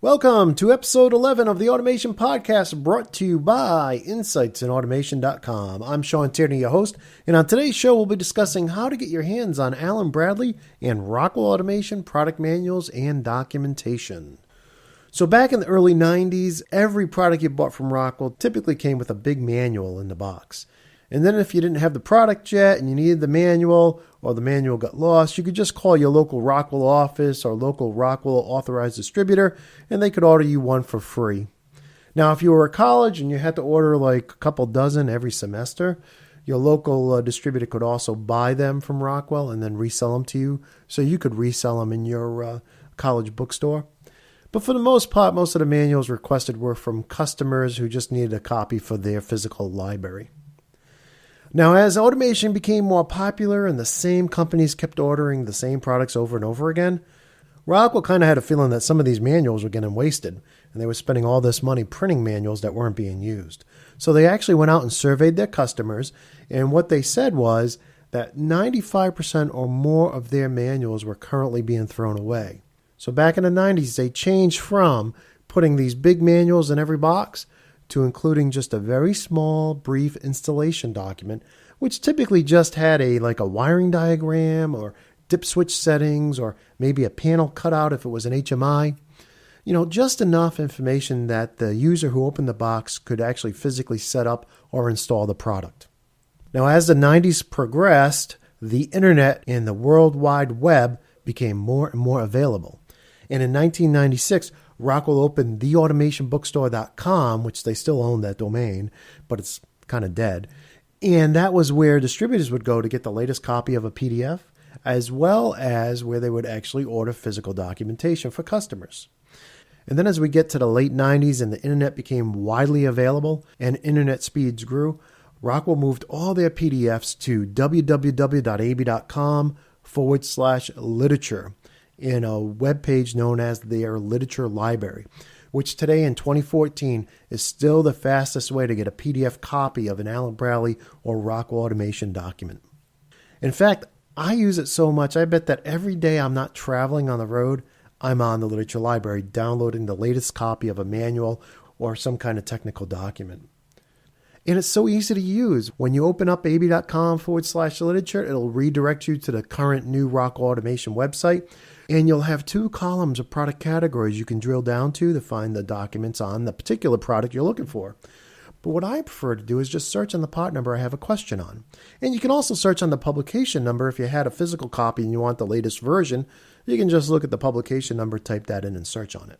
Welcome to episode 11 of the Automation Podcast, brought to you by InsightsInAutomation.com. I'm Shawn, your host, and on today's show we'll be discussing how to get your hands on Allen-Bradley and Rockwell Automation product manuals and documentation. So back in the early 90s, every product you bought from Rockwell typically came with a big manual in the box. And then if you didn't have the product yet and you needed the manual, or the manual got lost, you could just call your local Rockwell office or local Rockwell authorized distributor, and they could order you one for free. Now, if you were at college and you had to order like a couple dozen every semester, your local distributor could also buy them from Rockwell and then resell them to you, so you could resell them in your college bookstore. But for the most part, most of the manuals requested were from customers who just needed a copy for their physical library. Now, as automation became more popular and the same companies kept ordering the same products over and over again, Rockwell kind of had a feeling that some of these manuals were getting wasted, and they were spending all this money printing manuals that weren't being used. So they actually went out and surveyed their customers, and what they said was that 95% or more of their manuals were currently being thrown away. So back in the 90s, they changed from putting these big manuals in every box to including just a very small, brief installation document, which typically just had a wiring diagram or dip switch settings or maybe a panel cutout if it was an HMI. Just enough information that the user who opened the box could actually physically set up or install the product. Now, as the 90s progressed, the internet and the World Wide Web became more and more available. And in 1996, Rockwell opened theautomationbookstore.com, which they still own that domain, but it's kind of dead. And that was where distributors would go to get the latest copy of a PDF, as well as where they would actually order physical documentation for customers. And then as we get to the late 90s and the internet became widely available and internet speeds grew, Rockwell moved all their PDFs to www.ab.com/literature. in a web page known as their literature library, which today in 2014 is still the fastest way to get a PDF copy of an Allen-Bradley or Rockwell Automation document. In fact, I use it so much, I bet that every day I'm not traveling on the road, I'm on the literature library downloading the latest copy of a manual or some kind of technical document. And it's so easy to use. When you open up ab.com/literature, it'll redirect you to the current new Rockwell Automation website. And you'll have two columns of product categories you can drill down to find the documents on the particular product you're looking for. But what I prefer to do is just search on the part number I have a question on. And you can also search on the publication number if you had a physical copy and you want the latest version. You can just look at the publication number, type that in, and search on it.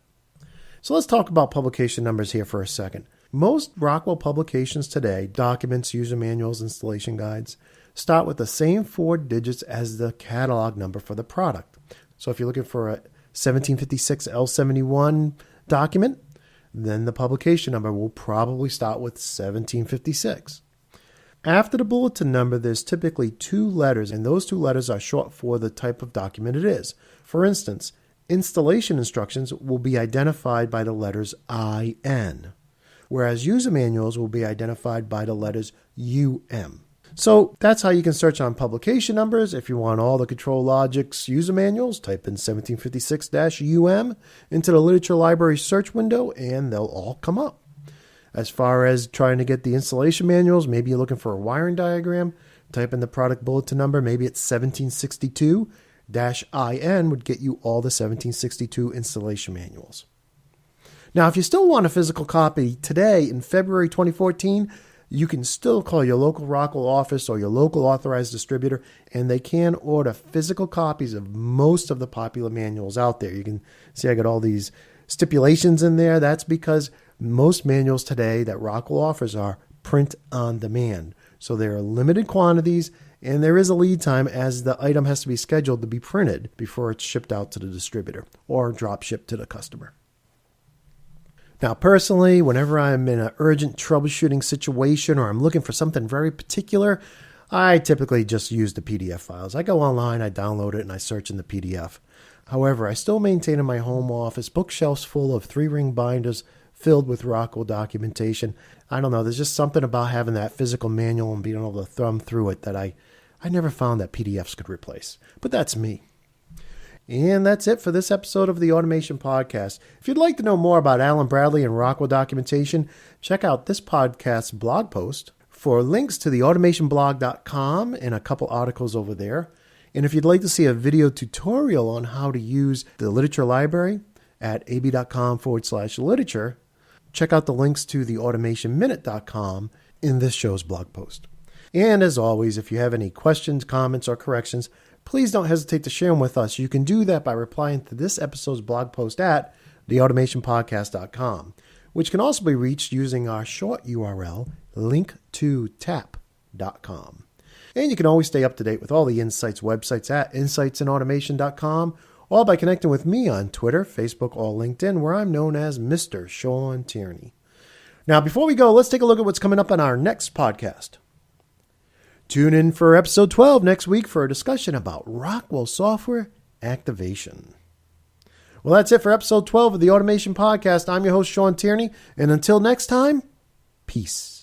So let's talk about publication numbers here for a second. Most Rockwell publications today, documents, user manuals, installation guides, start with the same 4 digits as the catalog number for the product. So if you're looking for a 1756 L71 document, then the publication number will probably start with 1756. After the bulletin number, there's typically 2 letters, and those 2 letters are short for the type of document it is. For instance, installation instructions will be identified by the letters IN, whereas user manuals will be identified by the letters UM. So that's how you can search on publication numbers. If you want all the Control Logic's user manuals, type in 1756-UM into the literature library search window and they'll all come up. As far as trying to get the installation manuals, maybe you're looking for a wiring diagram, type in the product bulletin number, maybe it's 1762-IN would get you all the 1762 installation manuals. Now, if you still want a physical copy today in February 2014, you can still call your local Rockwell office or your local authorized distributor, and they can order physical copies of most of the popular manuals out there. You can see I got all these stipulations in there. That's because most manuals today that Rockwell offers are print on demand. So there are limited quantities, and there is a lead time as the item has to be scheduled to be printed before it's shipped out to the distributor or drop shipped to the customer. Now, personally, whenever I'm in an urgent troubleshooting situation or I'm looking for something very particular, I typically just use the PDF files. I go online, I download it, and I search in the PDF. However, I still maintain in my home office bookshelves full of 3-ring binders filled with Rockwell documentation. I don't know, there's just something about having that physical manual and being able to thumb through it that I never found that PDFs could replace. But that's me. And that's it for this episode of the Automation Podcast. If you'd like to know more about Allen-Bradley and Rockwell documentation, check out this podcast's blog post for links to the automationblog.com and a couple articles over there. And if you'd like to see a video tutorial on how to use the literature library at ab.com/literature, check out the links to the automationminute.com in this show's blog post. And as always, if you have any questions, comments, or corrections, please don't hesitate to share them with us. You can do that by replying to this episode's blog post at theautomationpodcast.com, which can also be reached using our short URL, linktotap.com. And you can always stay up to date with all the Insights websites at insightsinautomation.com, or by connecting with me on Twitter, Facebook, or LinkedIn, where I'm known as Mr. Shawn Tierney. Now, before we go, let's take a look at what's coming up on our next podcast. Tune in for episode 12 next week for a discussion about Rockwell software activation. Well, that's it for episode 12 of the Automation Podcast. I'm your host, Shawn Tierney, and until next time, peace.